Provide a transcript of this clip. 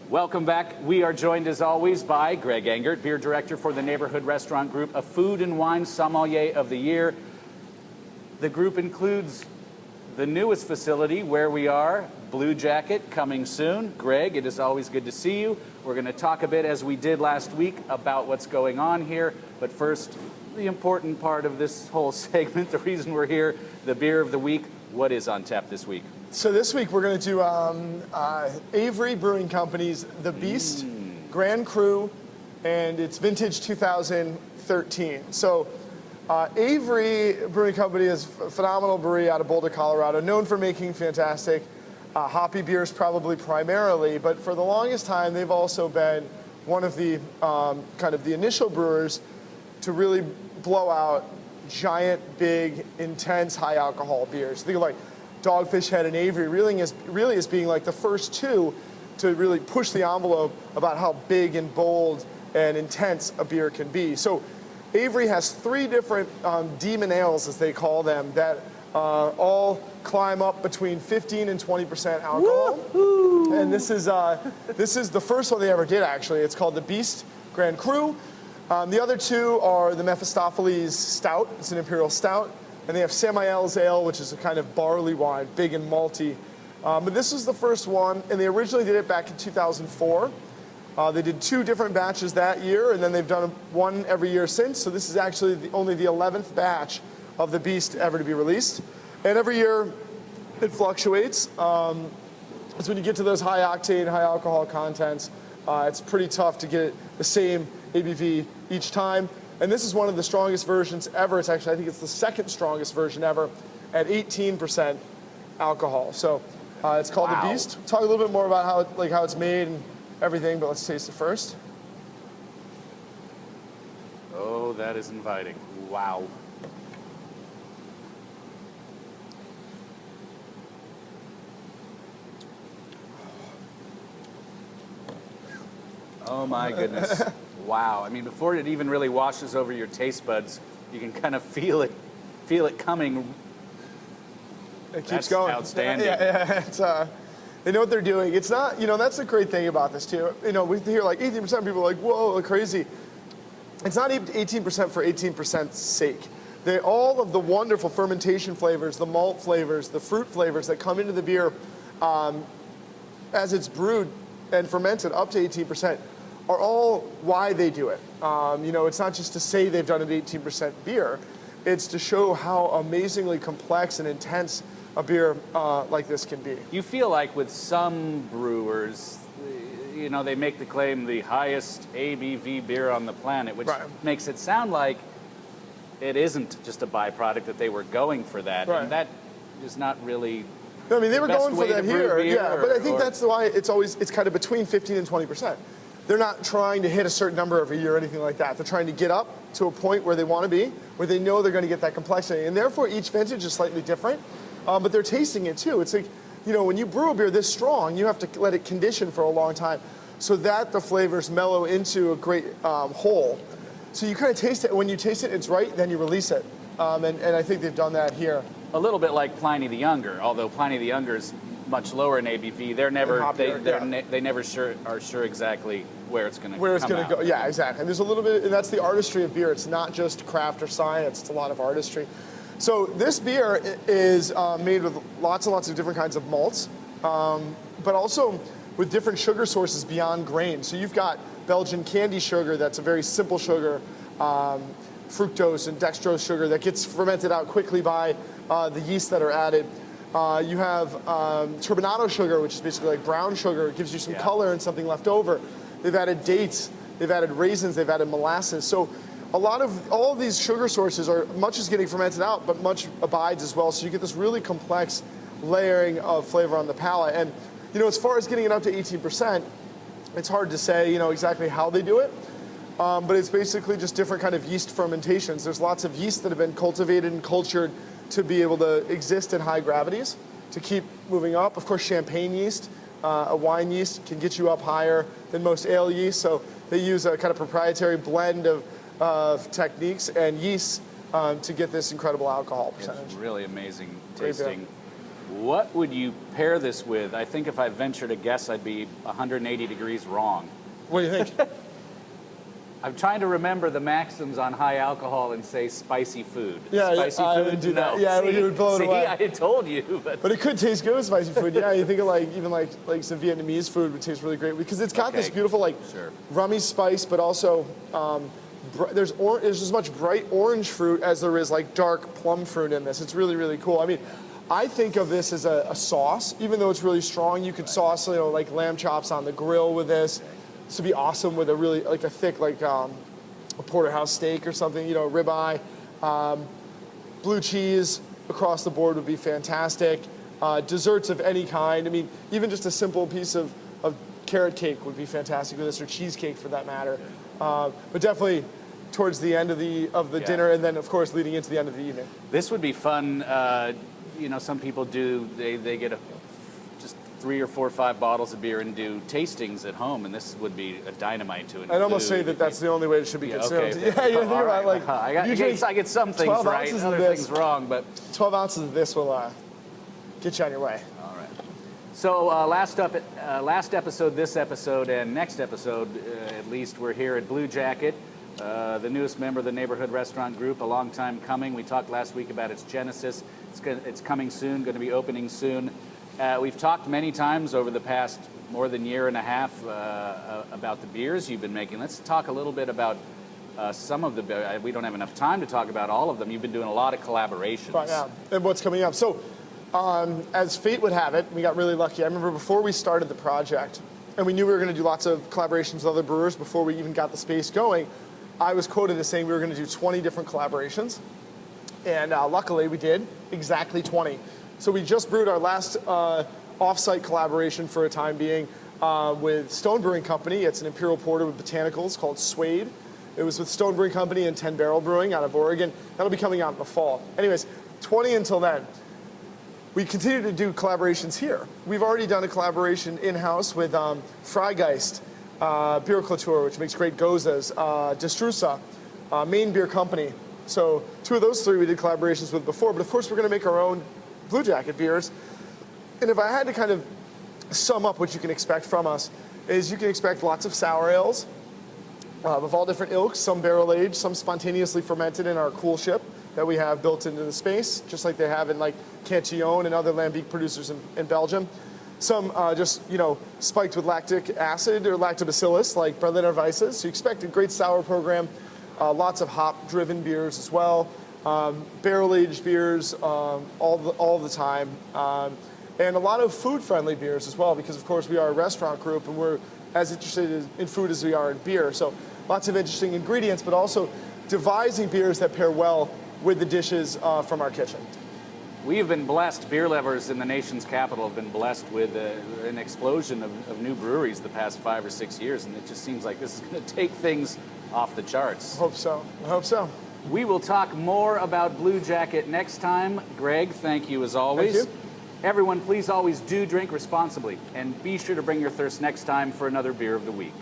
Welcome back. We are joined as always by Greg Engert, beer director for the Neighborhood Restaurant Group, a food and wine sommelier of the year. The group includes the newest facility where we are, Blue Jacket, coming soon. Greg, it is always good to see you. We're going to talk a bit, as we did last week, about what's going on here. But first, the important part of this whole segment, the reason we're here, the beer of the week. What is on tap this week? So this week we're going to do Avery Brewing Company's The Beast Grand Cru, and it's vintage 2013. So Avery Brewing Company is a phenomenal brewery out of Boulder, Colorado, known for making fantastic hoppy beers probably primarily, but for the longest time they've also been one of the kind of the initial brewers to really blow out giant, big, intense, high alcohol beers. Think of like Dogfish Head and Avery really as being like the first two to really push the envelope about how big and bold and intense a beer can be. So Avery has three different demon ales, as they call them, that all climb up between 15 and 20% alcohol. Woo-hoo. And this is the first one they ever did, actually. It's called the Beast Grand Cru. The other two are the Mephistopheles Stout. It's an imperial stout. And they have Samael's Ale, which is a kind of barley wine, big and malty. But this was the first one, and they originally did it back in 2004. They did two different batches that year, and then they've done one every year since. So this is actually only the 11th batch of the Beast ever to be released. And every year it fluctuates. So when you get to those high octane, high alcohol contents, it's pretty tough to get the same ABV each time. And this is one of the strongest versions ever. It's actually, I think it's the second strongest version ever at 18% alcohol. So it's called The Beast. Talk a little bit more about how it's made and everything, but let's taste it first. Oh, that is inviting. Wow. Oh my goodness. Wow. I mean, before it even really washes over your taste buds, you can kind of feel it coming. It keeps going. Outstanding. Yeah. It's, they know what they're doing. It's not, that's the great thing about this too. We hear like 18%, people are like, whoa, crazy. It's not 18% for 18%'s sake. All of the wonderful fermentation flavors, the malt flavors, the fruit flavors that come into the beer as it's brewed and fermented up to 18%, are all why they do it. It's not just to say they've done an 18% beer. It's to show how amazingly complex and intense a beer like this can be. You feel like with some brewers, they make the claim the highest ABV beer on the planet, which makes it sound like it isn't just a byproduct that they were going for that. Right. And that is not really. No, I mean, they were going for that here, but I think that's why it's kind of between 15 and 20%. They're not trying to hit a certain number every year or anything like that. They're trying to get up to a point where they want to be, where they know they're going to get that complexity. And therefore, each vintage is slightly different, but they're tasting it too. It's like, when you brew a beer this strong, you have to let it condition for a long time so that the flavors mellow into a great whole. So you kind of taste it. When you taste it, it's right, then you release it. And I think they've done that here. A little bit like Pliny the Younger, although Pliny the Younger is much lower in ABV. They never are sure exactly where it's going to go. Yeah, exactly. And there's a little bit, and that's the artistry of beer. It's not just craft or science. It's a lot of artistry. So this beer is made with lots and lots of different kinds of malts, but also with different sugar sources beyond grain. So you've got Belgian candy sugar. That's a very simple sugar. Fructose and dextrose sugar that gets fermented out quickly by the yeast that are added. You have turbinado sugar, which is basically like brown sugar. It gives you some color and something left over. They've added dates, they've added raisins, they've added molasses. So all of these sugar sources much is getting fermented out, but much abides as well. So you get this really complex layering of flavor on the palate. And as far as getting it up to 18%, it's hard to say exactly how they do it. But it's basically just different kind of yeast fermentations. There's lots of yeast that have been cultivated and cultured to be able to exist in high gravities, to keep moving up. Of course, champagne yeast, a wine yeast, can get you up higher than most ale yeast. So they use a kind of proprietary blend of techniques and yeasts to get this incredible alcohol percentage. It's really amazing tasting. What would you pair this with? I think if I ventured a guess, I'd be 180 degrees wrong. What do you think? I'm trying to remember the maxims on high alcohol and say spicy food. Yeah, spicy I food? would do that. No. Yeah, See, it would blow it away. I had told you. But it could taste good with spicy food. Yeah, you think of even like some Vietnamese food would taste really great because it's got this beautiful rummy spice, but also there's as much bright orange fruit as there is like dark plum fruit in this. It's really, really cool. I mean, I think of this as a sauce, even though it's really strong. You could sauce, like lamb chops on the grill with this. This would be awesome with a really a thick a porterhouse steak or something, ribeye. Blue cheese across the board would be fantastic. Desserts of any kind. I mean, even just a simple piece of carrot cake would be fantastic with this, or cheesecake for that matter. But definitely towards the end of the dinner, and then of course leading into the end of the evening. This would be fun. Some people do. They get just 3 or 4 or 5 bottles of beer and do tastings at home, and this would be a dynamite to include. I'd almost say that's the only way it should be consumed. Okay. Yeah, you think about I get some things right, other things wrong, but 12 ounces of this will get you on your way. All right. So last episode, this episode, and next episode, at least, we're here at Blue Jacket, the newest member of the Neighborhood Restaurant Group, a long time coming. We talked last week about its genesis. It's coming soon, going to be opening soon. We've talked many times over the past more than year and a half about the beers you've been making. Let's talk a little bit about some of the. We don't have enough time to talk about all of them. You've been doing a lot of collaborations. Right, yeah, and what's coming up. So, as fate would have it, we got really lucky. I remember before we started the project, and we knew we were going to do lots of collaborations with other brewers before we even got the space going, I was quoted as saying we were going to do 20 different collaborations. And luckily we did exactly 20. So we just brewed our last off-site collaboration for a time being with Stone Brewing Company. It's an imperial porter with botanicals called Suede. It was with Stone Brewing Company and 10 Barrel Brewing out of Oregon. That'll be coming out in the fall. Anyways, 20 until then. We continue to do collaborations here. We've already done a collaboration in-house with Freigeist, Beer Couture, which makes great gozas, Destrusa, Maine Beer Company. So 2 of those 3 we did collaborations with before, but of course we're going to make our own Blue Jacket beers. And if I had to kind of sum up what you can expect from us, is you can expect lots of sour ales of all different ilks, some barrel-aged, some spontaneously fermented in our cool ship that we have built into the space, just like they have in like Cantillon and other lambic producers in Belgium. Some just, spiked with lactic acid or lactobacillus, like Berliner Weisses. So you expect a great sour program. Lots of hop-driven beers as well, barrel-aged beers all the time, and a lot of food-friendly beers as well, because of course we are a restaurant group and we're as interested in food as we are in beer. So lots of interesting ingredients, but also devising beers that pair well with the dishes from our kitchen. We have been blessed, beer lovers in the nation's capital have been blessed with an explosion of new breweries the past 5 or 6 years, and it just seems like this is going to take things off the charts. I hope so. We will talk more about Blue Jacket next time. Greg, thank you as always. Thank you. Everyone, please always do drink responsibly, and be sure to bring your thirst next time for another Beer of the Week.